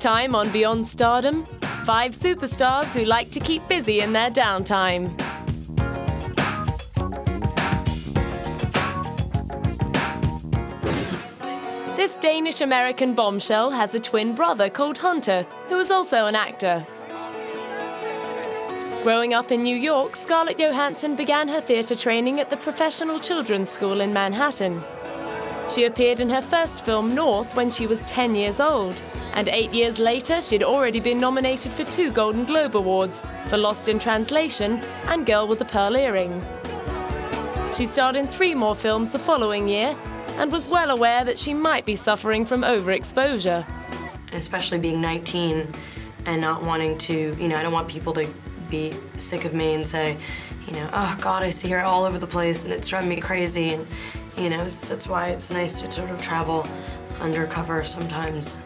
time on Beyond Stardom, 5 superstars who like to keep busy in their downtime. This Danish-American bombshell has a twin brother called Hunter, who is also an actor. Growing up in New York, Scarlett Johansson began her theatre training at the Professional Children's School in Manhattan. She appeared in her first film, North, when she was 10 years old, and 8 years later she'd already been nominated for 2 Golden Globe Awards for Lost in Translation and Girl with a Pearl Earring. She starred in 3 more films the following year and was well aware that she might be suffering from overexposure. Especially being 19 and not wanting to, I don't want people to be sick of me and say, oh God, I see her all over the place and it's driving me crazy. And, that's why it's nice to sort of travel undercover sometimes.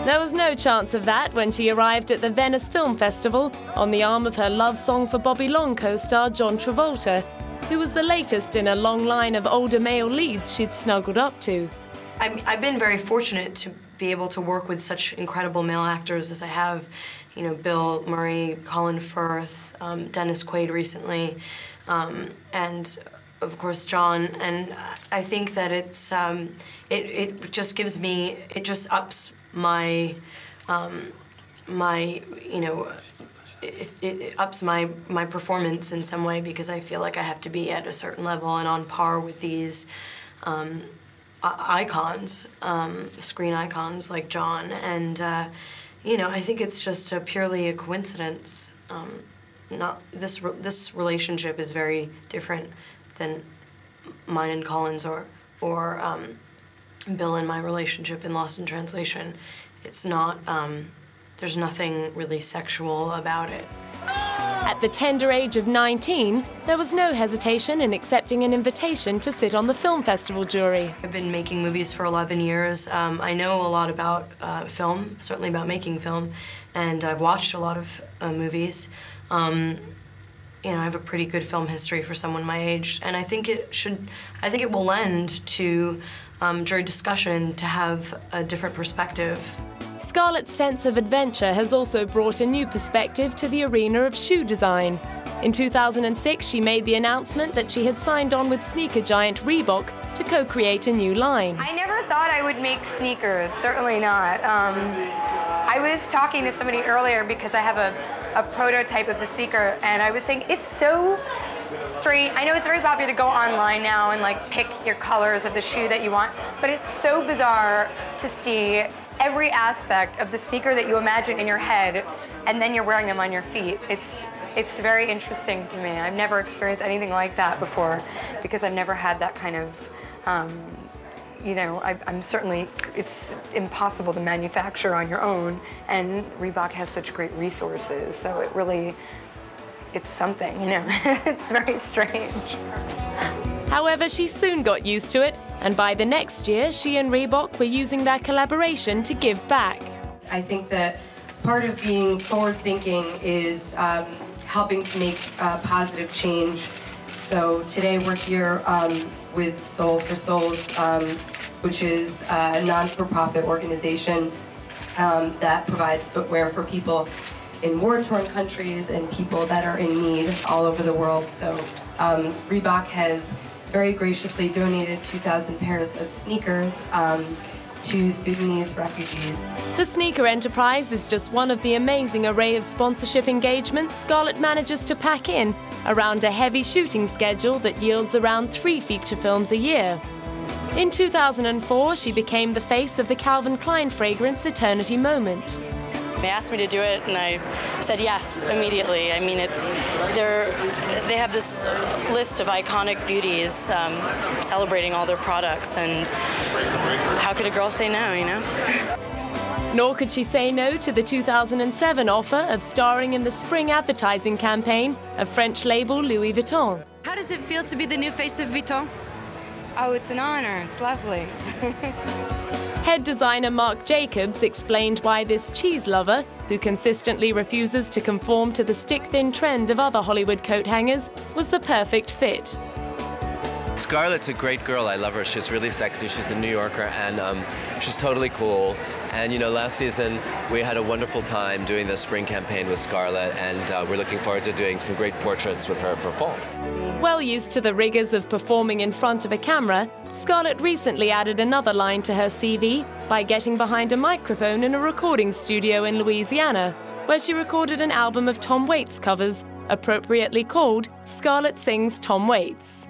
There was no chance of that when she arrived at the Venice Film Festival on the arm of her love song for Bobby Long co-star John Travolta, who was the latest in a long line of older male leads she'd snuggled up to. I've been very fortunate to be able to work with such incredible male actors as I have. Bill Murray, Colin Firth, Dennis Quaid recently, and of course John. And I think that it's it just gives me, it just ups my it ups my performance in some way, because I feel like I have to be at a certain level and on par with these icons, screen icons like John. And I think it's just purely a coincidence. This relationship is very different than mine and Colin's or Bill and my relationship in Lost in Translation. It's not, there's nothing really sexual about it. At the tender age of 19, there was no hesitation in accepting an invitation to sit on the film festival jury. I've been making movies for 11 years. I know a lot about film, certainly about making film, and I've watched a lot of movies. I have a pretty good film history for someone my age, and I think it will lend to jury discussion to have a different perspective. Scarlett's sense of adventure has also brought a new perspective to the arena of shoe design. In 2006, she made the announcement that she had signed on with sneaker giant Reebok to co-create a new line. I never thought I would make sneakers, certainly not. I was talking to somebody earlier because I have a prototype of the sneaker, and I was saying it's so straight. I know it's very popular to go online now and pick your colors of the shoe that you want, but it's so bizarre to see every aspect of the sneaker that you imagine in your head, and then you're wearing them on your feet. It's very interesting to me. I've never experienced anything like that before, because I've never had that kind of, I'm certainly, it's impossible to manufacture on your own, and Reebok has such great resources, so it's something, it's very strange. However, she soon got used to it, and by the next year, she and Reebok were using their collaboration to give back. I think that part of being forward-thinking is helping to make positive change. So today we're here with Soul for Souls, which is a non-for-profit organization that provides footwear for people in war-torn countries and people that are in need all over the world. So Reebok has very graciously donated 2,000 pairs of sneakers to Sudanese refugees. The sneaker enterprise is just one of the amazing array of sponsorship engagements Scarlett manages to pack in around a heavy shooting schedule that yields around 3 feature films a year. In 2004, she became the face of the Calvin Klein fragrance Eternity Moment. They asked me to do it, and I said yes immediately. I mean, they have this list of iconic beauties celebrating all their products, and how could a girl say no, Nor could she say no to the 2007 offer of starring in the spring advertising campaign of French label Louis Vuitton. How does it feel to be the new face of Vuitton? Oh, it's an honor. It's lovely. Head designer Marc Jacobs explained why this cheese lover, who consistently refuses to conform to the stick-thin trend of other Hollywood coat hangers, was the perfect fit. Scarlett's a great girl. I love her. She's really sexy. She's a New Yorker, and she's totally cool. And you know, last season we had a wonderful time doing the spring campaign with Scarlett, and we're looking forward to doing some great portraits with her for fall. Well used to the rigors of performing in front of a camera, Scarlett recently added another line to her CV by getting behind a microphone in a recording studio in Louisiana, where she recorded an album of Tom Waits covers, appropriately called Scarlett Sings Tom Waits.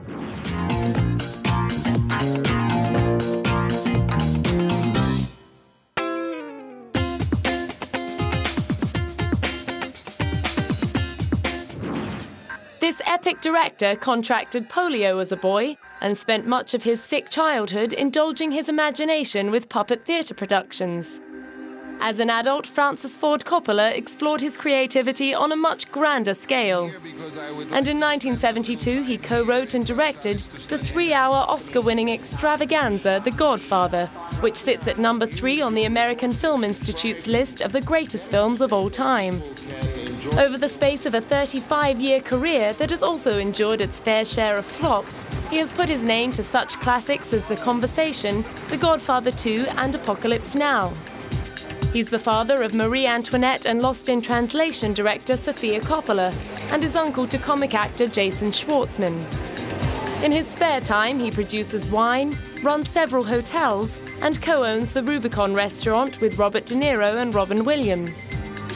This epic director contracted polio as a boy and spent much of his sick childhood indulging his imagination with puppet theatre productions. As an adult, Francis Ford Coppola explored his creativity on a much grander scale. And in 1972, he co-wrote and directed the 3-hour Oscar-winning extravaganza The Godfather, which sits at number 3 on the American Film Institute's list of the greatest films of all time. Over the space of a 35-year career that has also endured its fair share of flops, he has put his name to such classics as The Conversation, The Godfather 2 and Apocalypse Now. He's the father of Marie Antoinette and Lost in Translation director Sofia Coppola, and is uncle to comic actor Jason Schwartzman. In his spare time, he produces wine, runs several hotels, and co-owns the Rubicon restaurant with Robert De Niro and Robin Williams.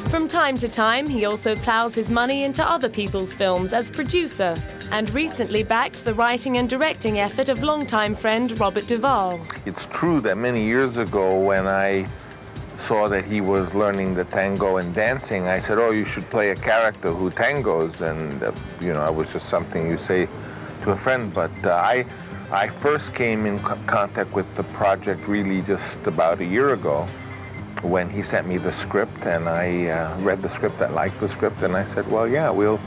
From time to time, he also plows his money into other people's films as producer, and recently backed the writing and directing effort of longtime friend Robert Duvall. It's true that many years ago, when I saw that he was learning the tango and dancing, I said, oh, you should play a character who tangos, and you know, it was just something you say to a friend. But I first came in contact with the project really just about a year ago, when he sent me the script, and I read the script, I liked the script, and I said, well, yeah, we'll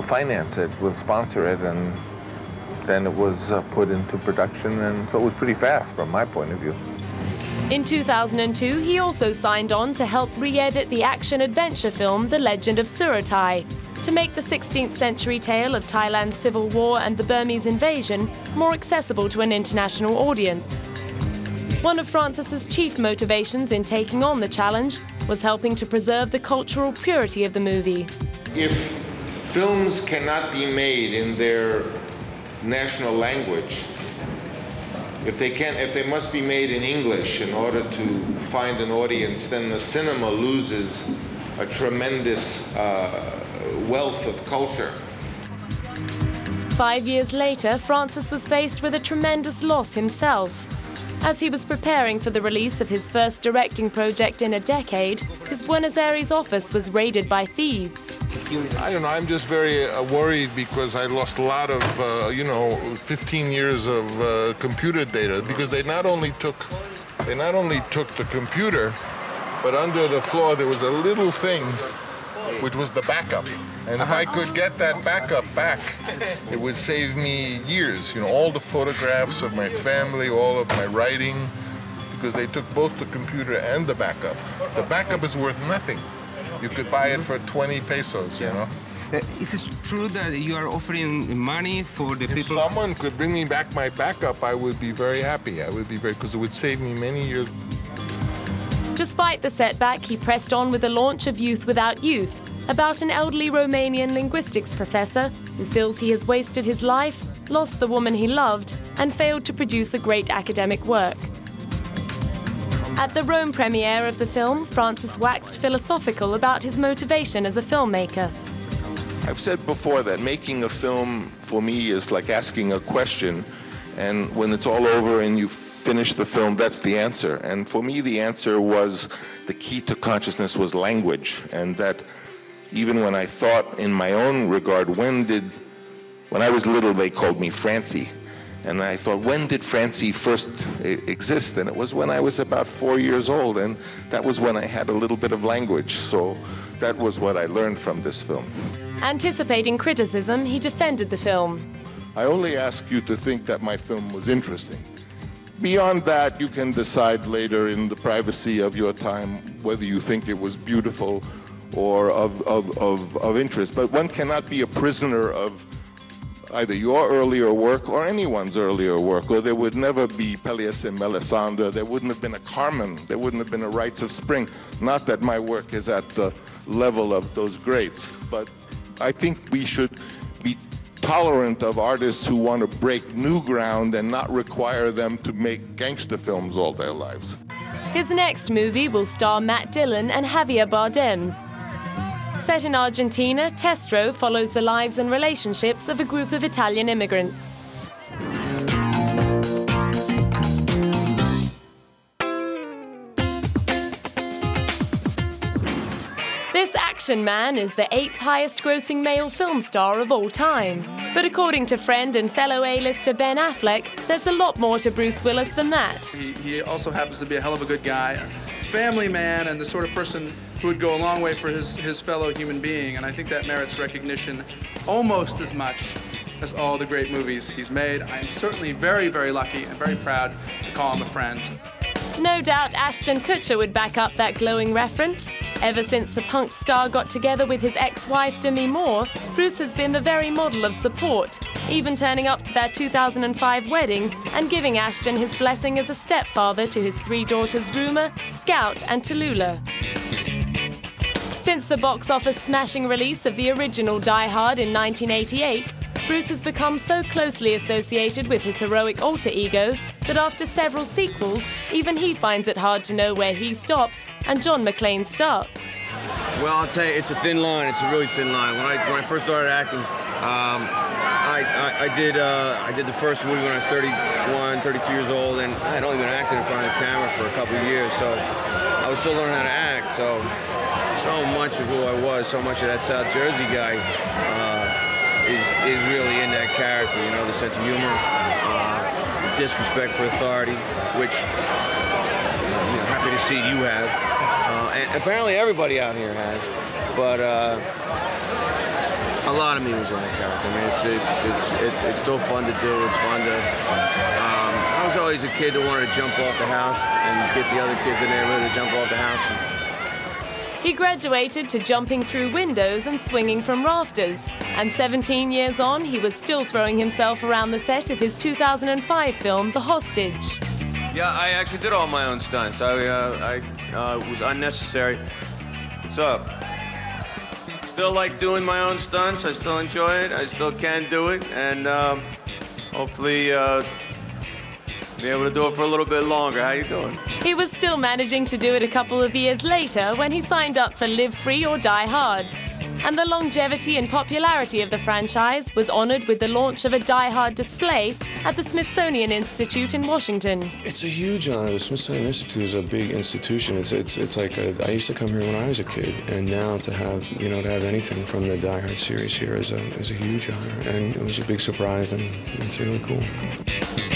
finance it, we'll sponsor it, and then it was put into production, and so it was pretty fast from my point of view. In 2002, he also signed on to help re-edit the action-adventure film The Legend of Suratai, to make the 16th century tale of Thailand's civil war and the Burmese invasion more accessible to an international audience. One of Francis's chief motivations in taking on the challenge was helping to preserve the cultural purity of the movie. If films cannot be made in their national language, if they must be made in English in order to find an audience, then the cinema loses a tremendous wealth of culture. 5 years later, Francis was faced with a tremendous loss himself. As he was preparing for the release of his first directing project in a decade, his Buenos Aires office was raided by thieves. I don't know, I'm just very worried because I lost a lot of, 15 years of computer data, because they not only took the computer, but under the floor there was a little thing which was the backup. And if I could get that backup back, it would save me years. You know, all the photographs of my family, all of my writing, because they took both the computer and the backup. The backup is worth nothing. You could buy it for 20 pesos, you know. Is it true that you are offering money for the people? If someone could bring me back my backup, I would be very happy. Because it would save me many years. Despite the setback, he pressed on with the launch of Youth Without Youth, about an elderly Romanian linguistics professor who feels he has wasted his life, lost the woman he loved, and failed to produce a great academic work. At the Rome premiere of the film, Francis waxed philosophical about his motivation as a filmmaker. I've said before that making a film, for me, is like asking a question, and when it's all over and you finish the film, that's the answer. And for me, the answer was the key to consciousness was language, and that even when I thought in my own regard, when I was little, they called me Francie. And I thought, when did Francie first exist? And it was when I was about 4 years old, and that was when I had a little bit of language. So that was what I learned from this film. Anticipating criticism, he defended the film. I only ask you to think that my film was interesting. Beyond that, you can decide later in the privacy of your time whether you think it was beautiful or of interest. But one cannot be a prisoner of either your earlier work or anyone's earlier work, or there would never be Pelléas and Melisandre, there wouldn't have been a Carmen, there wouldn't have been a Rites of Spring. Not that my work is at the level of those greats, but I think we should be tolerant of artists who want to break new ground and not require them to make gangster films all their lives. His next movie will star Matt Dillon and Javier Bardem. Set in Argentina, Testro follows the lives and relationships of a group of Italian immigrants. This action man is the 8th highest-grossing male film star of all time. But according to friend and fellow A-lister Ben Affleck, there's a lot more to Bruce Willis than that. He also happens to be a hell of a good guy, a family man, and the sort of person who would go a long way for his fellow human being, and I think that merits recognition almost as much as all the great movies he's made. I am certainly very, very lucky and very proud to call him a friend. No doubt Ashton Kutcher would back up that glowing reference. Ever since the punk star got together with his ex-wife Demi Moore, Bruce has been the very model of support, even turning up to their 2005 wedding and giving Ashton his blessing as a stepfather to his 3 daughters Rumer, Scout and Tallulah. Since the box office smashing release of the original Die Hard in 1988, Bruce has become so closely associated with his heroic alter ego that after several sequels, even he finds it hard to know where he stops and John McClane starts. Well, I'll tell you, it's a thin line. It's a really thin line. When I first started acting, I did the first movie when I was 31, 32 years old, and I had only been acting in front of the camera for a couple of years, so I was still learning how to act. So much of who I was, so much of that South Jersey guy is really in that character. You know, the sense of humor, disrespect for authority, which I'm happy to see you have, and apparently everybody out here has. But a lot of me was in that character. I mean, it's still fun to do. It's fun to. I was always a kid that wanted to jump off the house and get the other kids in the neighborhood to jump off the house. He graduated to jumping through windows and swinging from rafters, and 17 years on, he was still throwing himself around the set of his 2005 film, The Hostage. Yeah, I actually did all my own stunts. I was unnecessary. What's up? Still like doing my own stunts. I still enjoy it. I still can do it, and hopefully be able to do it for a little bit longer. How you doing? He was still managing to do it a couple of years later when he signed up for Live Free or Die Hard. And the longevity and popularity of the franchise was honored with the launch of a Die Hard display at the Smithsonian Institute in Washington. It's a huge honor. The Smithsonian Institute is a big institution. It's like I used to come here when I was a kid, and now to have anything from the Die Hard series here is a huge honor, and it was a big surprise, and it's really cool.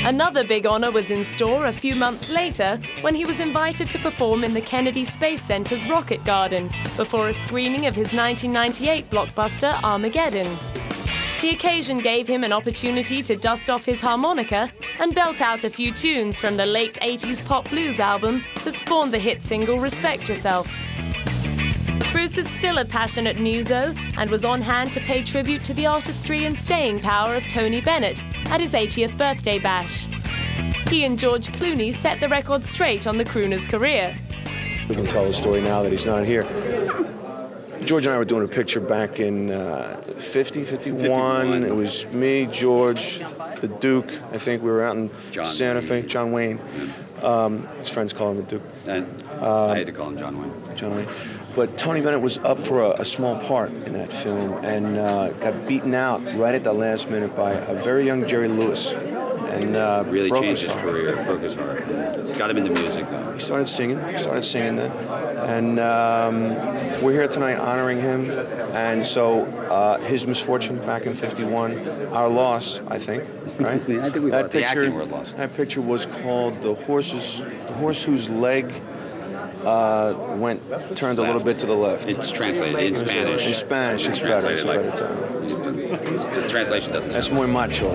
Another big honor was in store a few months later when he was invited to perform in the Kennedy Space Center's Rocket Garden before a screening of his 1998 blockbuster Armageddon. The occasion gave him an opportunity to dust off his harmonica and belt out a few tunes from the late 80s pop blues album that spawned the hit single Respect Yourself. Bruce is still a passionate muso and was on hand to pay tribute to the artistry and staying power of Tony Bennett at his 80th birthday bash. He and George Clooney set the record straight on the crooner's career. We can tell the story now that he's not here. George and I were doing a picture back in 51. It was me, George, the Duke. I think we were out in Santa Fe. John Wayne. His friends call him the Duke. I had to call him John Wayne. John Wayne. But Tony Bennett was up for a small part in that film and got beaten out right at the last minute by a very young Jerry Lewis. And really broke changed his his career, broke his heart. Got him into music, though. He started singing then. And we're here tonight honoring him. And so his misfortune back in 51, our loss, I think, right? I think we the acting world lost. That picture was called The Horse Whose Leg turned a little bit to the left. It's translated in Spanish. In Spanish, it's better. It's a better time. The translation doesn't. That's muy macho.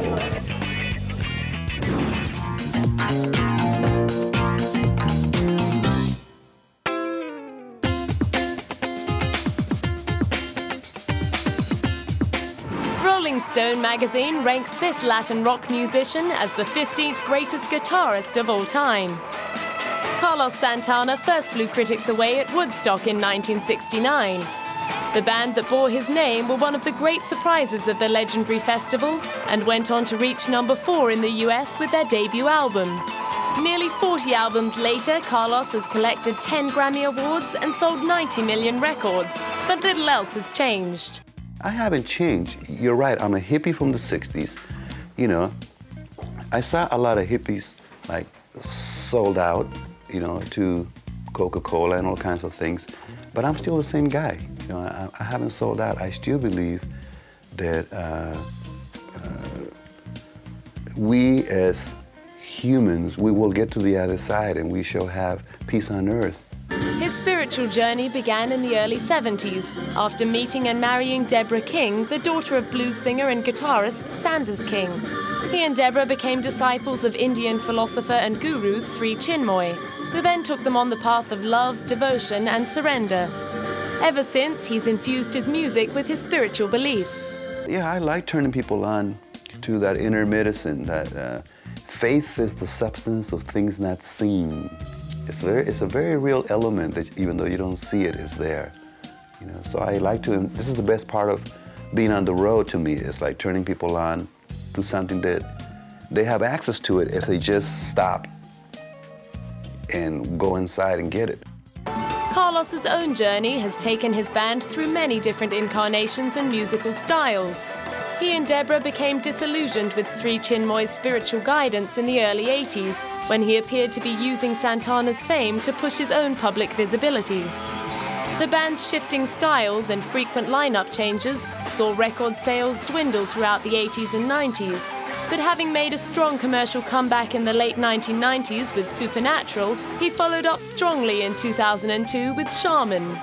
Rolling Stone magazine ranks this Latin rock musician as the 15th greatest guitarist of all time. Carlos Santana first blew critics away at Woodstock in 1969. The band that bore his name were one of the great surprises of the legendary festival and went on to reach #4 in the US with their debut album. Nearly 40 albums later, Carlos has collected 10 Grammy Awards and sold 90 million records, but little else has changed. I haven't changed. You're right, I'm a hippie from the 60s. You know, I saw a lot of hippies like sold out, you know, to Coca-Cola and all kinds of things, but I'm still the same guy. You know, I haven't sold out. I still believe that we as humans, we will get to the other side and we shall have peace on earth. His spiritual journey began in the early 70s after meeting and marrying Deborah King, the daughter of blues singer and guitarist Sanders King. He and Deborah became disciples of Indian philosopher and guru Sri Chinmoy, who then took them on the path of love, devotion and surrender. Ever since, he's infused his music with his spiritual beliefs. Yeah, I like turning people on to that inner medicine, that faith is the substance of things not seen. It's a very real element that even though you don't see it, it's there. You know, so I like to, this is the best part of being on the road to me. It's like turning people on to something that they have access to it if they just stop and go inside and get it. Carlos's own journey has taken his band through many different incarnations and musical styles. He and Deborah became disillusioned with Sri Chinmoy's spiritual guidance in the early 80s, when he appeared to be using Santana's fame to push his own public visibility. The band's shifting styles and frequent lineup changes saw record sales dwindle throughout the 80s and 90s. But having made a strong commercial comeback in the late 1990s with Supernatural, he followed up strongly in 2002 with Shaman.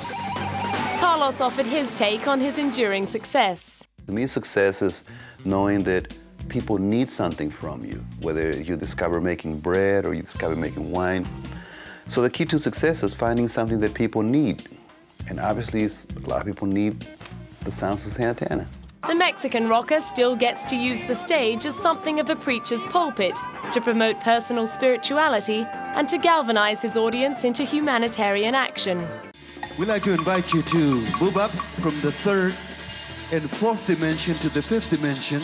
Carlos offered his take on his enduring success. To me, success is knowing that people need something from you, whether you discover making bread or you discover making wine. So the key to success is finding something that people need. And obviously, a lot of people need the sounds of Santana. The Mexican rocker still gets to use the stage as something of a preacher's pulpit to promote personal spirituality and to galvanize his audience into humanitarian action. We'd like to invite you to move up from the 3rd and 4th dimension to the 5th dimension,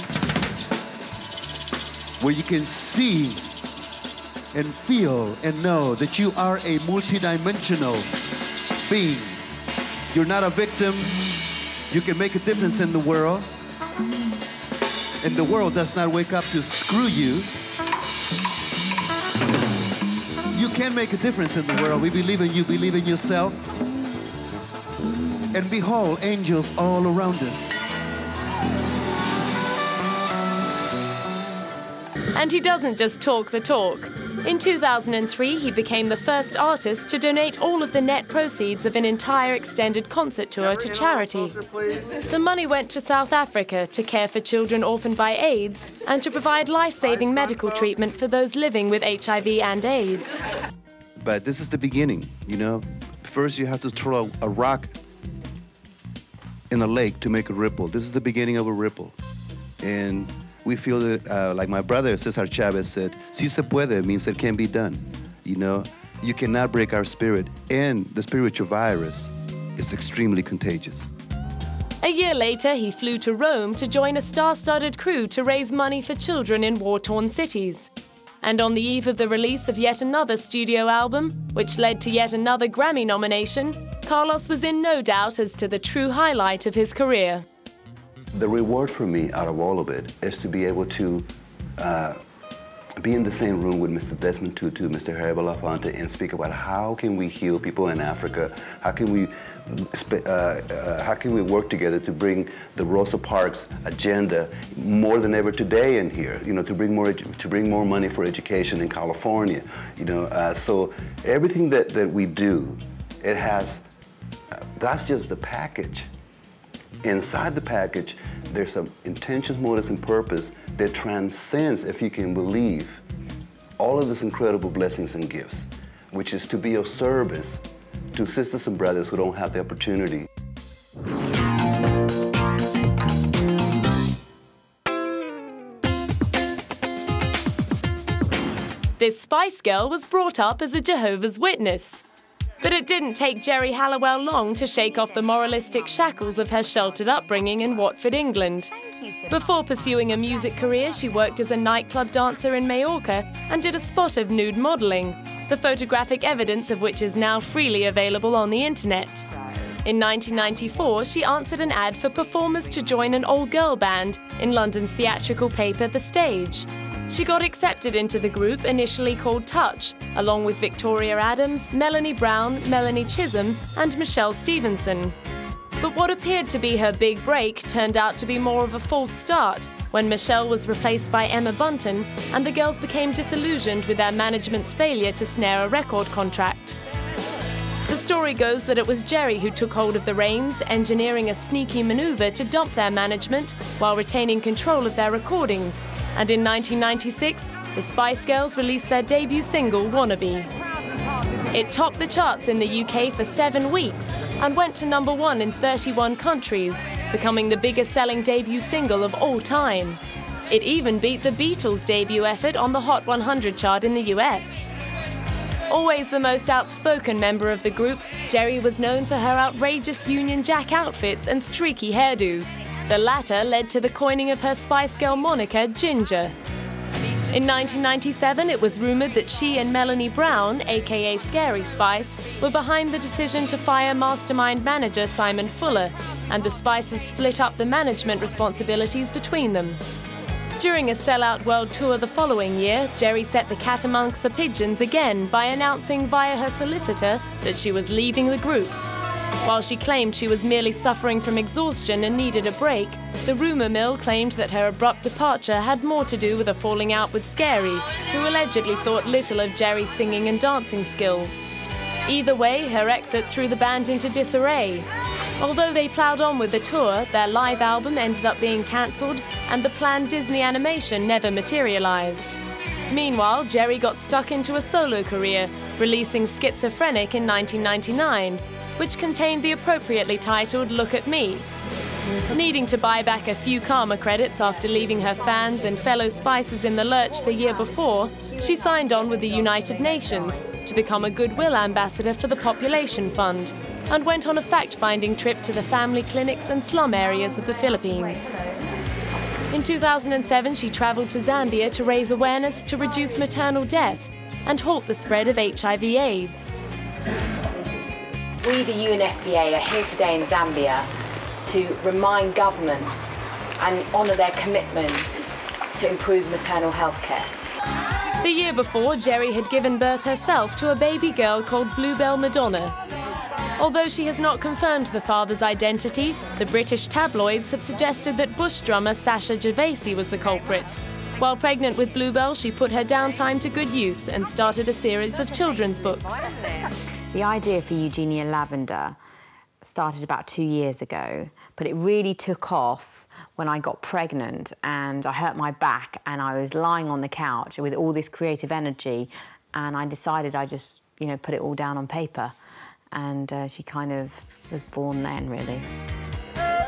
where you can see and feel and know that you are a multidimensional being. You're not a victim. You can make a difference in the world. And the world does not wake up to screw you. You can make a difference in the world. We believe in you, believe in yourself. And behold, angels all around us. And he doesn't just talk the talk. In 2003, he became the first artist to donate all of the net proceeds of an entire extended concert tour to charity. The money went to South Africa to care for children orphaned by AIDS and to provide life-saving medical treatment for those living with HIV and AIDS. But this is the beginning, you know. First, you have to throw a rock in a lake to make a ripple. This is the beginning of a ripple. And we feel that, like my brother, Cesar Chavez, said, si se puede means it can be done. You know, you cannot break our spirit. And the spiritual virus is extremely contagious. A year later, he flew to Rome to join a star-studded crew to raise money for children in war-torn cities. And on the eve of the release of yet another studio album, which led to yet another Grammy nomination, Carlos was in no doubt as to the true highlight of his career. The reward for me out of all of it is to be able to be in the same room with Mr. Desmond Tutu, Mr. Harry Belafonte, and speak about how can we heal people in Africa, how can we work together to bring the Rosa Parks agenda more than ever today in here, you know, to bring more money for education in California, you know. So everything that we do, it has, that's just the package. Inside the package, there's some intentions, motives, and purpose that transcends, if you can believe, all of these incredible blessings and gifts, which is to be of service to sisters and brothers who don't have the opportunity. This Spice Girl was brought up as a Jehovah's Witness. But it didn't take Geri Halliwell long to shake off the moralistic shackles of her sheltered upbringing in Watford, England. Before pursuing a music career, she worked as a nightclub dancer in Majorca and did a spot of nude modelling, the photographic evidence of which is now freely available on the internet. In 1994, she answered an ad for performers to join an all-girl band in London's theatrical paper The Stage. She got accepted into the group initially called Touch, along with Victoria Adams, Melanie Brown, Melanie Chisholm and Michelle Stevenson. But what appeared to be her big break turned out to be more of a false start when Michelle was replaced by Emma Bunton and the girls became disillusioned with their management's failure to snare a record contract. The story goes that it was Geri who took hold of the reins, engineering a sneaky maneuver to dump their management while retaining control of their recordings. And in 1996, the Spice Girls released their debut single, Wannabe. It topped the charts in the UK for 7 weeks and went to #1 in 31 countries, becoming the biggest-selling debut single of all time. It even beat the Beatles' debut effort on the Hot 100 chart in the US. Always the most outspoken member of the group, Geri was known for her outrageous Union Jack outfits and streaky hairdos. The latter led to the coining of her Spice Girl moniker, Ginger. In 1997, it was rumoured that she and Melanie Brown, aka Scary Spice, were behind the decision to fire mastermind manager Simon Fuller, and the Spices split up the management responsibilities between them. During a sellout world tour the following year, Geri set the cat amongst the pigeons again by announcing via her solicitor that she was leaving the group. While she claimed she was merely suffering from exhaustion and needed a break, the rumour mill claimed that her abrupt departure had more to do with a falling out with Scary, who allegedly thought little of Geri's singing and dancing skills. Either way, her exit threw the band into disarray. Although they ploughed on with the tour, their live album ended up being cancelled and the planned Disney animation never materialised. Meanwhile, Geri got stuck into a solo career, releasing Schizophrenic in 1999, which contained the appropriately titled Look at Me. Needing to buy back a few karma credits after leaving her fans and fellow Spices in the lurch the year before, she signed on with the United Nations to become a Goodwill Ambassador for the Population Fund, and went on a fact-finding trip to the family clinics and slum areas of the Philippines. In 2007, she travelled to Zambia to raise awareness to reduce maternal death and halt the spread of HIV/AIDS. We, the UNFPA, are here today in Zambia to remind governments and honour their commitment to improve maternal health care. The year before, Geri had given birth herself to a baby girl called Bluebell Madonna. Although she has not confirmed the father's identity, the British tabloids have suggested that Bush drummer Sasha Gervasi was the culprit. While pregnant with Bluebell, she put her downtime to good use and started a series of children's books. The idea for Eugenia Lavender started about 2 years ago, but it really took off when I got pregnant and I hurt my back and I was lying on the couch with all this creative energy, and I decided I just, put it all down on paper. And she kind of was born then, really.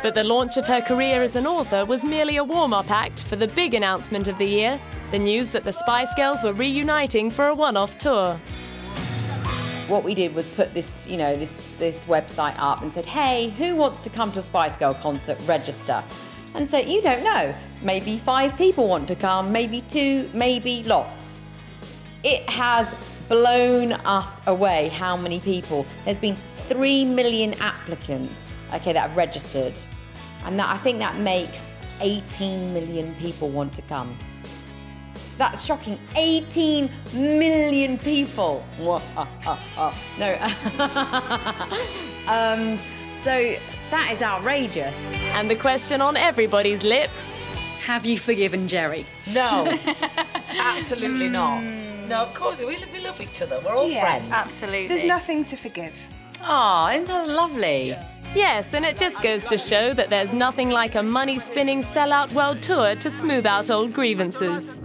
But the launch of her career as an author was merely a warm-up act for the big announcement of the year, the news that the Spice Girls were reuniting for a one-off tour. What we did was put this, this website up and said, hey, who wants to come to a Spice Girl concert? Register. And so you don't know. Maybe 5 people want to come, maybe 2, maybe lots. It has blown us away how many people. There's been 3 million applicants, that have registered. And I think that makes 18 million people want to come. That's shocking. 18 million people. No. So that is outrageous. And the question on everybody's lips: have you forgiven Geri? No, absolutely not. No, of course, we love each other. We're all friends. Absolutely. There's nothing to forgive. Oh, isn't that lovely? Yes, and it just goes to show that there's nothing like a money-spinning sellout world tour to smooth out old grievances.